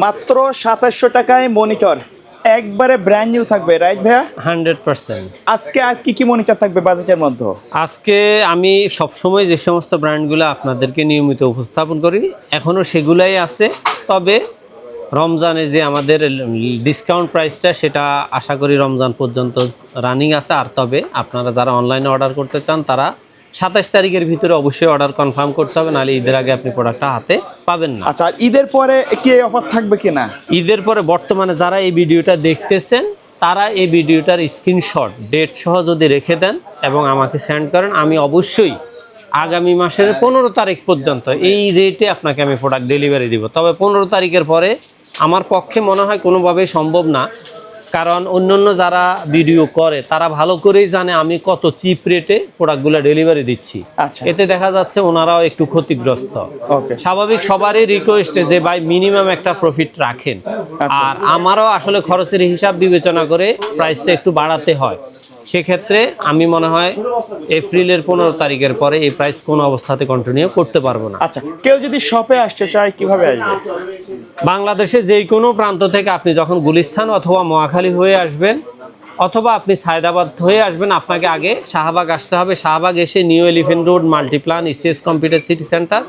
মাত্র 2700 টাকায় মনিটর একবারে ব্র্যান্ড নিউ থাকবে, রাইট ভাইয়া? 100%। আজকে আর কি কি মনিটর থাকবে বাজেটের মধ্যে? আজকে আমি সবসময় যে সমস্ত ব্র্যান্ডগুলো আপনাদেরকে নিয়মিত উপস্থাপন করি এখনও সেগুলাই আছে, তবে রমজানে যে আমাদের ডিসকাউন্ট প্রাইসটা সেটা আশা করি রমজান পর্যন্ত রানিং আছে। আর তবে আপনারা যারা অনলাইনে অর্ডার করতে চান তারা 27 তারিখের ভিতরে অবশ্যই অর্ডার কনফার্ম করতে হবে, নাহলে ঈদের আগে আপনি প্রোডাক্টটা হাতে পাবেন না। আচ্ছা, আর ঈদের পরে কি অফার থাকবে কিনা? ঈদের পরে বর্তমানে যারা এই ভিডিওটা দেখতেছেন তারা এই ভিডিওটার স্ক্রিনশট ডেট সহ যদি রেখে দেন এবং আমাকে সেন্ড করেন, আমি অবশ্যই আগামী মাসের 15 তারিখ পর্যন্ত এই রেটে আপনাকে আমি প্রোডাক্ট ডেলিভারি দিব। তবে 15 তারিখের পরে আমার পক্ষে মনে হয় কোনোভাবেই সম্ভব না, কারণ অন্যান্য যারা ভিডিও করে তারা ভালো করেই জানে আমি কত চিপ রেটে প্রোডাক্টগুলো ডেলিভারি দিচ্ছি। আচ্ছা, এতে দেখা যাচ্ছে ওনারাও একটু ক্ষতিগ্রস্ত। ওকে। স্বাভাবিক সবারই রিকোয়েস্টে যে ভাই মিনিমাম একটা প্রফিট রাখেন, আচ্ছা। আর আমারও আসলে খরচের হিসাব বিবেচনা করে প্রাইসটা একটু বাড়াতে হয়। সেক্ষেত্রে আমি মনে হয় এপ্রিলের 15 তারিখের পরে এই প্রাইস কোনো অবস্থাতে কন্টিনিউ করতে পারবো না। আচ্ছা, কেউ যদি শপে আসতে চায় কিভাবে আসবে? বাংলাদেশে যে কোনো প্রান্ত থেকে আপনি যখন গুলিস্তান অথবা মহাখালী হয়ে আসবেন অথবা আপনি সায়দাবাদ হয়ে আসবেন, আপনাকে আগে শাহবাগ আসতে হবে। শাহবাগ এসে new elephant road Multiplan ECS computer city centre.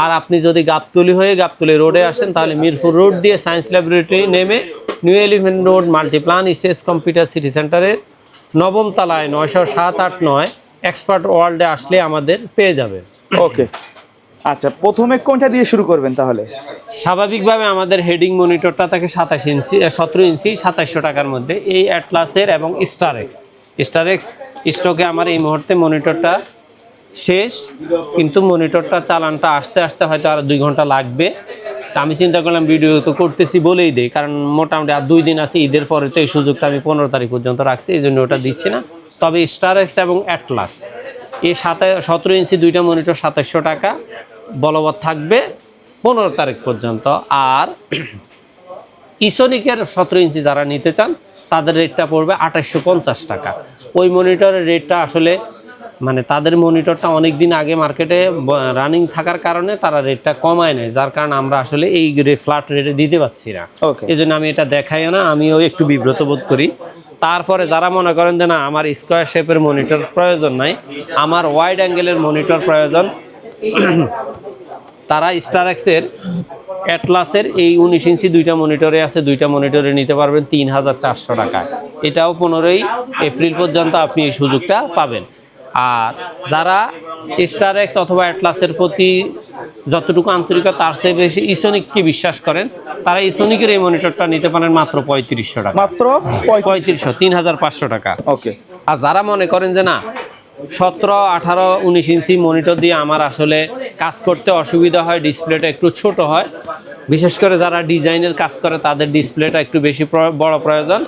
আর আপনি যদি গাবতলী হয়ে গাবতলী রোডে আসেন তাহলে মিরপুর রোড দিয়ে সায়েন্স ল্যাবরেটরি নেমে new elephant road Multiplan ECS computer city সেন্টারের 9ম তলায় 907-8-9 এক্সপার্ট ওয়ার্ল্ডে আসলে আমাদের পেয়ে যাবেন। ওকে। আচ্ছা, প্রথমে কোনটা দিয়ে শুরু করবেন তাহলে? স্বাভাবিকভাবে আমাদের হেডিং মনিটরটা থাকে 27 ইঞ্চি 17 ইঞ্চি 2700 টাকার মধ্যে। এই অ্যাটলাসের এবং স্টার এক্স স্টকে আমার এই মুহূর্তে মনিটরটা শেষ, কিন্তু মনিটরটা চালানটা আসতে আসতে হয়তো আরও 2 ঘন্টা লাগবে। তা আমি চিন্তা করলাম ভিডিও তো করতেছি বলেই দেই, কারণ মোটামুটি আর 2 দিন আছে ঈদের পরে, তো এই সুযোগটা আমি 15 তারিখ পর্যন্ত রাখছি, এই জন্য ওটা দিচ্ছি না। তবে স্টার এক্স এবং অ্যাটলাস এই 17 ইঞ্চি দুইটা মনিটর 2700 টাকা বলবৎ থাকবে 15 তারিখ পর্যন্ত। আর ইসোনিকের 17 ইঞ্চি যারা নিতে চান তাদের রেটটা পড়বে 2850 টাকা। ওই মনিটরের রেটটা আসলে মানে তাদের মনিটরটা অনেক দিন আগে মার্কেটে রানিং থাকার কারণে তারা রেটটা কমায় নেয়, যার কারণে আমরা আসলে এই ফ্ল্যাট রেটে দিতে পারছি না। এই জন্য আমি এটা দেখাই না, আমিও একটু বিব্রত বোধ করি। তারপরে যারা মনে করেন যে না আমার স্কোয়ার শেপের মনিটর প্রয়োজন নাই, আমার ওয়াইড অ্যাঙ্গেলের মনিটর প্রয়োজন, তারা স্টার এক্সের অ্যাটলাসের এই 19 ইঞ্চি দুইটা মনিটরে আছে, দুইটা মনিটরে নিতে পারবেন 3400 টাকায়। এটাও 15 এপ্রিল পর্যন্ত আপনি এই সুযোগটা পাবেন। আর যারা স্টার এক্স অথবা অ্যাটলাসের প্রতি যতটুকু আন্তরিকতা তার চেয়ে বেশি ইসোনিককে বিশ্বাস করেন, তারা ইসোনিকের এই মনিটরটা নিতে পারেন মাত্র 3500 টাকা। মাত্র 3500, 3500 টাকা। ওকে। আর যারা মনে করেন যে না 17, 18, 19 ইঞ্চি মনিটর দিয়ে আমার আসলে কাজ করতে অসুবিধা হয়, ডিসপ্লেটা একটু ছোট হয়, বিশেষ করে যারা ডিজাইনের কাজ করে তাদের ডিসপ্লেটা একটু বেশি বড় প্রয়োজন,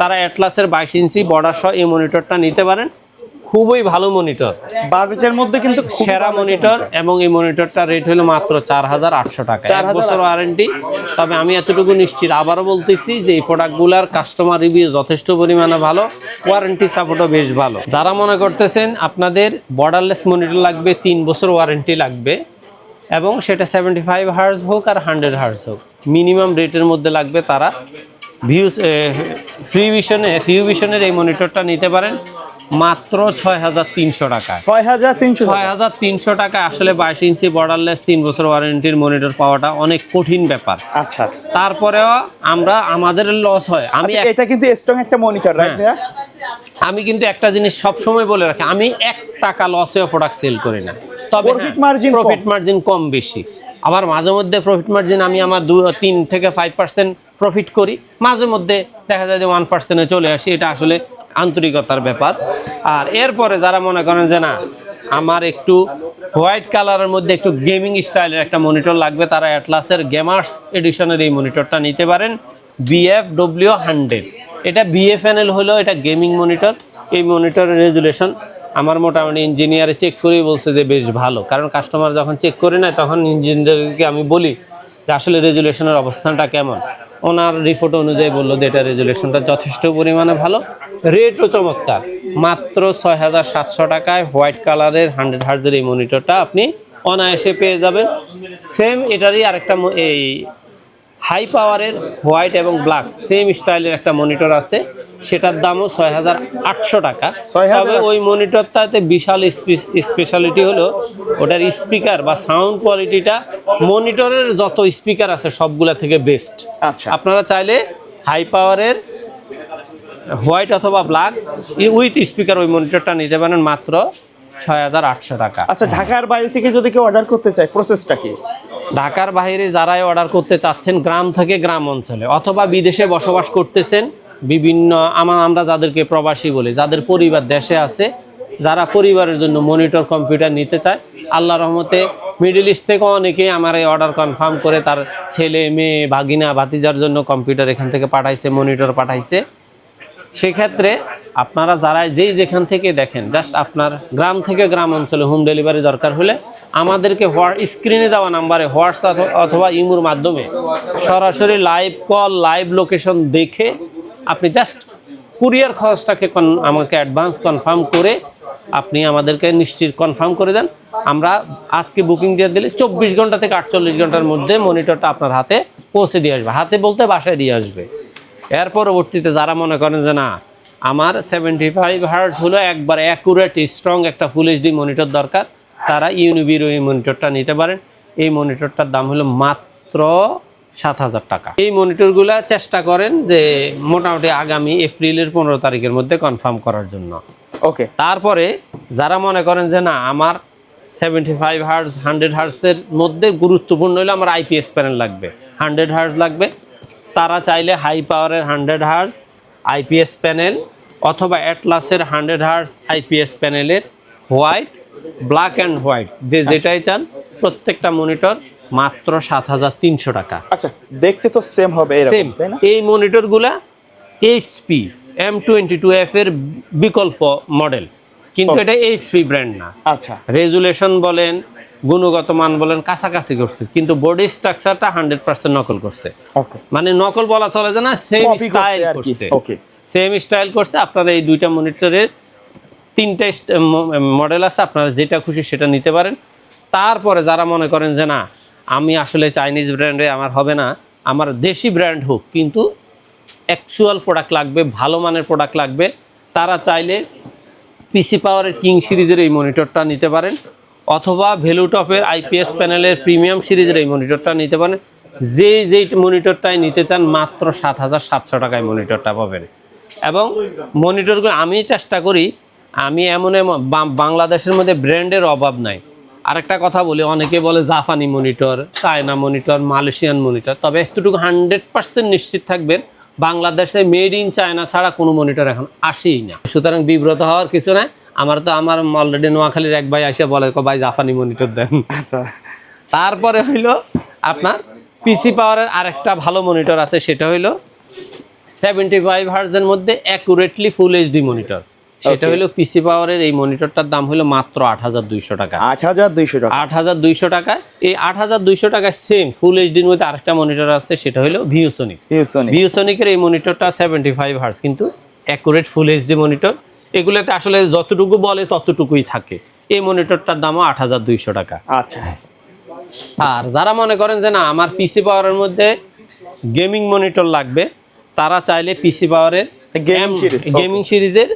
তারা অ্যাটলাসের 22 ইঞ্চি বর্ডার সহ এই মনিটরটা নিতে পারেন। খুবই ভালো মনিটর, বাজেটের মধ্যে কিন্তু সেরা মনিটর। এবং এই মনিটরটা রেট হলো মাত্র 4800 টাকা, 1 বছর ওয়ারেন্টি। তবে আমি এতটুকু নিশ্চিত আবারও বলতেছি যে এই প্রোডাক্টগুলোর কাস্টমার রিভিউ যথেষ্ট পরিমাণে ভালো, ওয়ারেন্টি সাপোর্টও বেশ ভালো। যারা মনে করতেছেন আপনাদের বর্ডারলেস মনিটর লাগবে, 3 বছর ওয়ারেন্টি লাগবে, এবং সেটা 75 হার্জ হোক আর 100 হার্জ হোক, মিনিমাম রেটের মধ্যে লাগবে, তারা ফিউভিশনের এই মনিটরটা নিতে পারেন মাত্র 6300 টাকা। 6300 টাকা। আসলে 22 ইঞ্চি বর্ডারলেস 3 বছর ওয়ারেন্টির মনিটর পাওয়াটা অনেক কঠিন ব্যাপার। আচ্ছা, তারপরেও আমাদের লস হয়। এটা কিন্তু স্ট্রং একটা মনিটর, রাইট ভাইয়া? আমি কিন্তু একটা জিনিস সব সময় বলে রাখি, আমি 1 টাকা লসেও প্রোডাক্ট সেল করি না, তবে প্রফিট মার্জিন কম বেশি। আবার মাঝে মধ্যে প্রফিট মার্জিন আমি আমার 3 থেকে 5% প্রফিট করি, মাঝে মধ্যে দেখা যায় যে 1%-এ চলে আসি, এটা আসলে আন্তরিকতার ব্যাপার। আর এরপরে যারা মনে করেন যে না আমার একটু হোয়াইট কালারের মধ্যে একটু গেমিং স্টাইলের একটা মনিটর লাগবে, তারা অ্যাটলাসের গেমার্স এডিশনের এই মনিটরটা নিতে পারেন, BFW100। এটা BFNL হলো, এটা গেমিং মনিটর। এই মনিটরের রেজুলেশন আমার মোটামুটি ইঞ্জিনিয়ারে চেক করেই বলছে যে বেশ ভালো, কারণ কাস্টমার যখন চেক করে নেয় তখন ইঞ্জিনিয়ারকে আমি বলি যে আসলে রেজুলেশনের অবস্থানটা কেমন। ওনার রিপোর্ট অনুযায়ী বললো যে এটা রেজুলেশনটা যথেষ্ট পরিমাণে ভালো, রেটও চমৎকার। মাত্র 6700 টাকায় হোয়াইট কালারের 100 হার্জের এই মনিটরটা আপনি অনায়াসে পেয়ে যাবেন। সেম এটারই আরেকটা এই হাই পাওয়ারের হোয়াইট এবং ব্ল্যাক সেম স্টাইলের একটা মনিটর আছে, সেটার দামও 6,800 টাকা। 6,800 তবে ওই মনিটরটাতে বিশাল স্পেশালিটি হলো ওটার স্পিকার বা সাউন্ড কোয়ালিটিটা মনিটরের যত স্পিকার আছে সবগুলা থেকে বেস্ট। আচ্ছা, আপনারা চাইলে হাই পাওয়ারের হোয়াইট অথবা ব্ল্যাক উইথ স্পিকার ওই মনিটরটা নিতে পারেন মাত্র 6,800 টাকা। আচ্ছা, ঢাকার বাইরে থেকে যদি কেউ অর্ডার করতে চায় প্রসেসটা কি? ঢাকার বাইরে যারাই অর্ডার করতে চাচ্ছেন গ্রাম থেকে গ্রাম অঞ্চলে অথবা বিদেশে বসবাস করতেছেন বিভিন্ন আমরা যাদেরকে প্রবাসী বলি, যাদের পরিবার দেশে আছে, যারা পরিবারের জন্য মনিটর কম্পিউটার নিতে চায়, আল্লাহর রহমতে মিডল ইস্ট থেকে অনেকেই আমার এই অর্ডার কনফার্ম করে তার ছেলে মেয়ে ভাগিনা ভাতিজার জন্য কম্পিউটার এখান থেকে পাঠাইছে, মনিটর পাঠাইছে। সেক্ষেত্রে আপনারা যারা যেখান থেকে দেখেন, জাস্ট আপনার গ্রাম থেকে গ্রাম অঞ্চলে হোম ডেলিভারি দরকার হলে আমাদেরকে স্ক্রিনে যাওয়া নাম্বারে হোয়াটসঅ্যাপ অথবা ইমোর মাধ্যমে সরাসরি লাইভ কল, লাইভ লোকেশন দেখে আপনি জাস্ট কুরিয়ার খরচটাকে আমাকে অ্যাডভান্স কনফার্ম করে আপনি আমাদেরকে নিশ্চিত কনফার্ম করে দেন। আমরা আজকে বুকিং দিয়ে দিলে 24 ঘন্টা থেকে 48 ঘন্টার মধ্যে মনিটরটা আপনার হাতে পৌঁছে দিয়ে আসবে, হাতে বলতে বাসায় দিয়ে আসবে। এর পরবর্তীতে যারা মনে করেন যে না আমার 75 হার্টজ হলো একবার অ্যাকুরেট স্ট্রং একটা ফুল এইচডি মনিটর দরকার, তারা ইউনিবির এই মনিটরটা নিতে পারেন। এই মনিটরটার দাম হলো মাত্র 7,000 টাকা। এই মনিটরগুলো চেষ্টা করেন যে মোটামুটি আগামী এপ্রিলের 15 তারিখের মধ্যে কনফার্ম করার জন্য। ওকে, তারপরে যারা মনে করেন যে না আমার 75 হার্টজ 100 হার্টসের মধ্যে গুরুত্বপূর্ণ হলে আমার আইপিএস প্যানেল লাগবে, 100 হার্টজ লাগবে, তারা চাইলে হাই পাওয়ারের 100 হার্টজ আইপিএস প্যানেল অথবা অ্যাটলাসের 100 হার্টজ আইপিএস প্যানেলের হোয়াইট, ব্ল্যাক অ্যান্ড হোয়াইট যেটাই চান, প্রত্যেকটা মনিটর মাত্র 7,300 টাকা। আচ্ছা, দেখতে তো সেম হবে সেম। এই মনিটরগুলা এইচপি M22F এর বিকল্প মডেল, কিন্তু এটা এইচপি ব্র্যান্ড না। আচ্ছা, রেজুলেশন বলেন, গুণগত মান বলেন কাছাকাছি করছে, কিন্তু বডি স্ট্রাকচারটা 100% নকল করছে। ওকে, মানে নকল বলা চলে যে না, সেম স্টাইল করছে। ওকে, সেম স্টাইল করছে। আপনারা এই দুইটা মনিটরের 3টা মডেল আছে, আপনারা যেটা খুশি সেটা নিতে পারেন। তারপরে যারা মনে করেন যে না আমি আসলে চাইনিজ ব্র্যান্ডে আমার হবে না, আমার দেশি ব্র্যান্ড হোক কিন্তু অ্যাকচুয়াল প্রোডাক্ট লাগবে, ভালো মানের প্রোডাক্ট লাগবে, তারা চাইলে পিসি পাওয়ারের কিং সিরিজের এই মনিটরটা নিতে পারেন অথবা ভ্যালুটপের আইপিএস প্যানেলের প্রিমিয়াম সিরিজের এই মনিটরটা নিতে পারেন। যেই মনিটরটাই নিতে চান মাত্র 7,700 টাকায় মনিটরটা পাবেন। এবং মনিটরগুলো আমি চেষ্টা করি, আমি এমন বাংলাদেশের মধ্যে ব্র্যান্ডের অভাব নাই। আরেকটা কথা বলি, অনেকে বলে জাপানি monitor, China monitor, Malaysian monitor, তবে এতটুকু 100% নিশ্চিত থাকবেন বাংলাদেশে মেড ইন চায়না ছাড়া কোনো মনিটর এখন আসেই না। সুতরাং বিব্রত হওয়ার কিছু নাই। আমার অলরেডি নোয়াখালীর এক ভাই এসে বলে ভাই জাপানি মনিটর দেন। আচ্ছা, তারপরে হইলো আপনার পিসি পাওয়ারের আরেকটা ভালো মনিটর আছে, সেটা হইলো 75 হার্টজের মধ্যে অ্যাকুরেটলি ফুল এইচডি মনিটর। সেটা হলো পিসি পাওয়ারের এই মনিটরটার দাম হলো মাত্র 8,200 টাকা। 8,200 টাকা। 8,200 টাকা। এই 8,200 টাকায় সেম ফুল এইচডির মধ্যে আরেকটা মনিটর আছে, সেটা হলো ভিউসনিকের এই মনিটরটা 75 হার্টজ কিন্তু অ্যাকুরেট ফুল এইচডি মনিটর। এগুলোতে আসলে যতটুকু বলে ততটুকুই থাকে। এই মনিটরটার দামও 8,200 টাকা। আচ্ছা, আর যারা মনে করেন যে না আমার পিসি পাওয়ারের মধ্যে গেমিং মনিটর লাগবে, তারা চাইলে পিসি পাওয়ারের গেমিং সিরিজের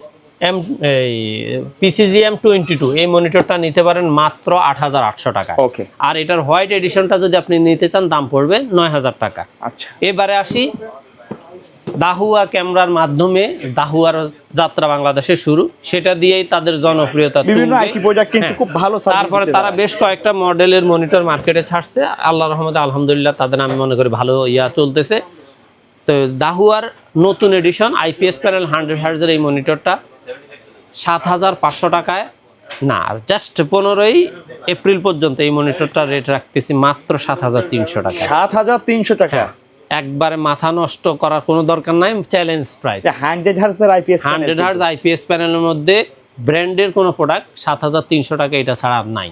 PCG M22 এই মনিটরটা নিতে পারেন মাত্র 8,800 টাকা। ওকে, আর এটার হোয়াইট এডিশনটা যদি আপনি নিতে চান দাম পড়বে 9,000 টাকা। আচ্ছা, এবারে আসি দাহুয়া ক্যামেরার মাধ্যমে দাহুয়ার যাত্রা বাংলাদেশে শুরু, সেটা দিয়েই তাদের জনপ্রিয়তা বিভিন্ন আইটি প্রোডাক্ট কিন্তু খুব ভালো সার্ভিস দিচ্ছে। তারপরে তারা বেশ কয়েকটা মডেলের মনিটর মার্কেটে ছাড়ছে, আল্লাহর রহমতে আলহামদুলিল্লাহ তাদের আমি মনে করি ভালো চলতেছে। তো দাহুয়ার নতুন এডিশন আইপিএস প্যানেল 100 হার্টজের এই মনিটরটা 7,500 টাকায় না, জাস্ট 15ই এপ্রিল পর্যন্ত এই মনিটরটা রেট রাখতেছি মাত্র 7,300 টাকা। 7,300 টাকা। একবারে মাথা নষ্ট করার কোনো দরকার নাই, চ্যালেঞ্জ প্রাইস। 100 হার্টজের আইপিএস 100 হার্টজ আইপিএস প্যানেলের মধ্যে ব্র্যান্ডের কোনো প্রোডাক্ট 7,300 টাকা এটা ছাড়া আর নাই।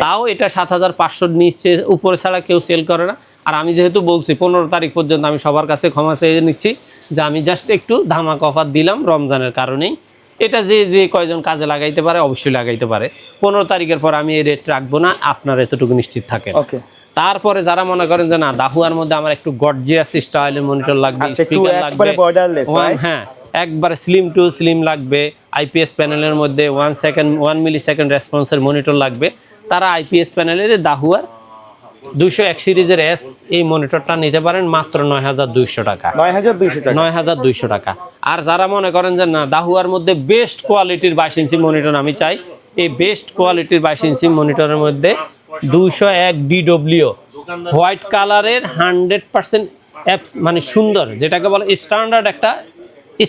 তাও এটা 7,500 নিচে উপরে ছাড়া কেউ সেল করে না। আর আমি যেহেতু বলছি 15 তারিখ পর্যন্ত, আমি সবার কাছে ক্ষমা চেয়ে নিচ্ছি যে আমি জাস্ট একটু ধামাকা অফার দিলাম রমজানের কারণেই। এটা যে কয়জন কাজে লাগাইতে পারে অবশ্যই লাগাইতে পারে। 15 তারিখের পর আমি এই রেট রাখবো না, আপনার এতটুকু নিশ্চিত থাকেন। তারপরে যারা মনে করেন যে না দাহুয়ার মধ্যে আমার একটু গর্জিয়াস স্টাইলের মনিটর লাগবে, আচ্ছা, একটু স্পিকার একবারে লাগবে, borderless, right? হ্যাঁ একবারে স্লিম টু স্লিম লাগবে, আইপিএস প্যানেলের মধ্যে 1 মিলি সেকেন্ড রেসপন্সের মনিটর লাগবে, তারা আইপিএস প্যানেলের দাহুয়ার 201 সিরিজের এস এই মনিটরটা নিতে পারেন মাত্র 9200 টাকা। 9200 টাকা। 9200 টাকা। আর যারা মনে করেন যে না দাহুয়ার মধ্যে বেস্ট কোয়ালিটির 22 ইঞ্চি মনিটর আমি চাই, এই বেস্ট কোয়ালিটির 22 ইঞ্চি মনিটরের মধ্যে 201 ডিডব্লিউ হোয়াইট কালারের 100% অ্যাপস মানে সুন্দর, যেটাকে বলে স্ট্যান্ডার্ড একটা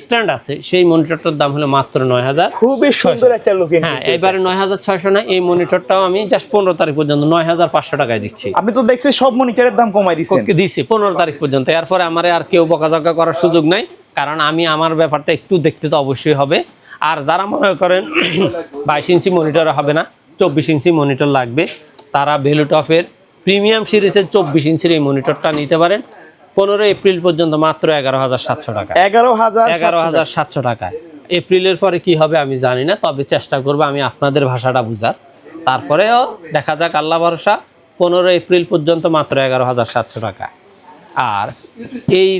স্ট্যান্ড আছে, সেই মনিটরটার দাম হলো মাত্র 9000। খুবই সুন্দর একটা লুকিং। হ্যাঁ, এবারে 9600 না, এই মনিটরটাও আমি জাস্ট 15 তারিখ পর্যন্ত 9500 টাকায় দিচ্ছি। আপনি তো দেখছি সব মনিটরের দাম কমাই দিচ্ছেন। দিচ্ছি 15 তারিখ পর্যন্ত, এরপরে আমার আর কেউ বকাঝকা করার সুযোগ নাই, কারণ আমি আমার ব্যাপারটা একটু দেখতে তো অবশ্যই হবে। আর যারা মনে করেন 22 ইঞ্চি মনিটর হবে না, 24 ইঞ্চি মনিটর লাগবে, তারা ভ্যালুটপের প্রিমিয়াম সিরিজের 24 ইঞ্চির এই মনিটরটা নিতে পারেন 15 এপ্রিল পর্যন্ত মাত্র 11700 টাকা। 11700 টাকা। এপ্রিলের পরে কি হবে আমি জানি না, তবে চেষ্টা করবো আমি আপনাদের ভাষাটা বুঝার, তারপরেও দেখা যাক, আল্লাহ ভরসা। 15 এপ্রিল পর্যন্ত মাত্র 11700 টাকা। আর এই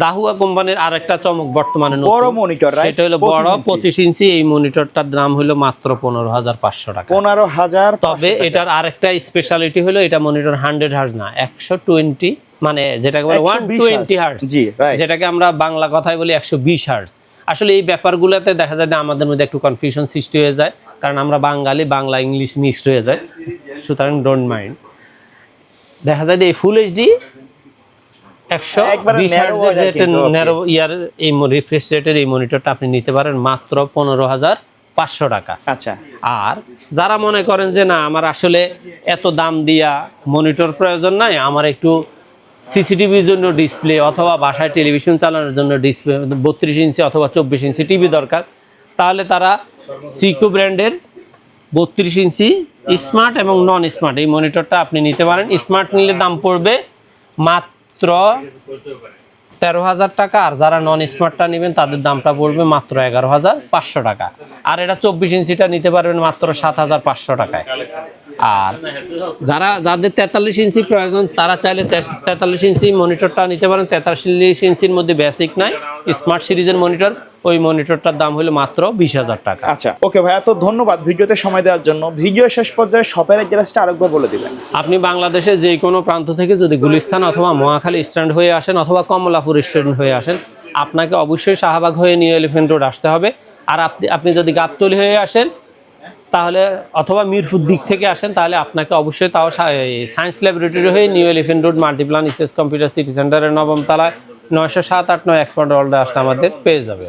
দাহুয়া কোম্পানির আরেকটা চমক বর্তমানে বড় মনিটর, রাইট? সেটা হলো বড় 25 ইঞ্চি, এই মনিটরটার দাম হলো মাত্র 15500 টাকা। 15000। তবে এটার আরেকটা স্পেশালিটি হলো এটা মনিটর 100 হার্জ না, 120, মানে যেটাকে বলে 120 হার্জ, জি, রাইট। যেটাকে আমরা বাংলা কথায় বলি 120 হার্জ। আসলে এই ব্যাপারগুলোতে দেখা যায় যে আমাদের মধ্যে একটু কনফিউশন সৃষ্টি হয়ে যায়, কারণ আমরা বাঙালি, বাংলা ইংলিশ মিক্সড হয়ে যায়, সুতরাং ডোন্ট মাইন্ড। দেখা যায় যে এই ফুল এইচডি 120 হার্জের ন্যারো ইয়ার এই রিফ্রেশ রেটের এই মনিটরটা আপনি নিতে পারেন মাত্র 15500 টাকা। আচ্ছা। আর যারা মনে করেন যে না আমার আসলে এত দাম দিয়া মনিটর প্রয়োজন নাই, আমার একটু সিসিটিভির জন্য ডিসপ্লে অথবা বাসায় টেলিভিশন চালানোর জন্য ডিসপ্লে 32 ইঞ্চি অথবা 24 ইঞ্চি টিভি দরকার, তাহলে তারা সিকো ব্র্যান্ডের 32 ইঞ্চি স্মার্ট এবং নন স্মার্ট এই মনিটরটা আপনি নিতে পারেন। স্মার্ট নিলে দাম পড়বে মাত্র 13000 টাকা, আর যারা নন স্মার্টটা নেবেন তাদের দামটা পড়বে মাত্র 11500 টাকা। আর এটা 24 ইঞ্চিটা নিতে পারবেন মাত্র 7500 টাকায়। আর যাদের 43 ইঞ্চি প্রয়োজন তারা চাইলে 43 ইঞ্চি মনিটরটা নিতে পারেন। 43 ইঞ্চির মধ্যে বেসিক নাই, স্মার্ট সিরিজের মনিটর, ওই মনিটরটার দাম হলো মাত্র 20000 টাকা। আচ্ছা, ওকে ভাইয়া, তো ধন্যবাদ ভিডিওতে সময় দেওয়ার জন্য। ভিডিও শেষ পর্যায়ে শপের অ্যাড্রেসটা আরেকবার বলে দিবেন। আপনি বাংলাদেশে যে কোনো প্রান্ত থেকে যদি গুলিস্তান অথবা মহাখালী স্ট্যান্ড হয়ে আসেন অথবা কমলাপুর স্ট্যান্ড হয়ে আসেন, আপনাকে অবশ্যই শাহবাগ হয়ে নিউ এলিফ্যান্ট রোড আসতে হবে। আর আপনি যদি গাবতলী হয়ে আসেন তাহলে অথবা মিরপুর দিক থেকে আসেন, তাহলে আপনাকে অবশ্যই তাও সায়েন্স ল্যাবরেটরি হয়ে new elephant road Multiplan ECS computer city সেন্টারের 9ম তলায় 907-8 এক্সপার্ট ওয়ার্ল্ডে আসলে আমাদের পেয়ে যাবে।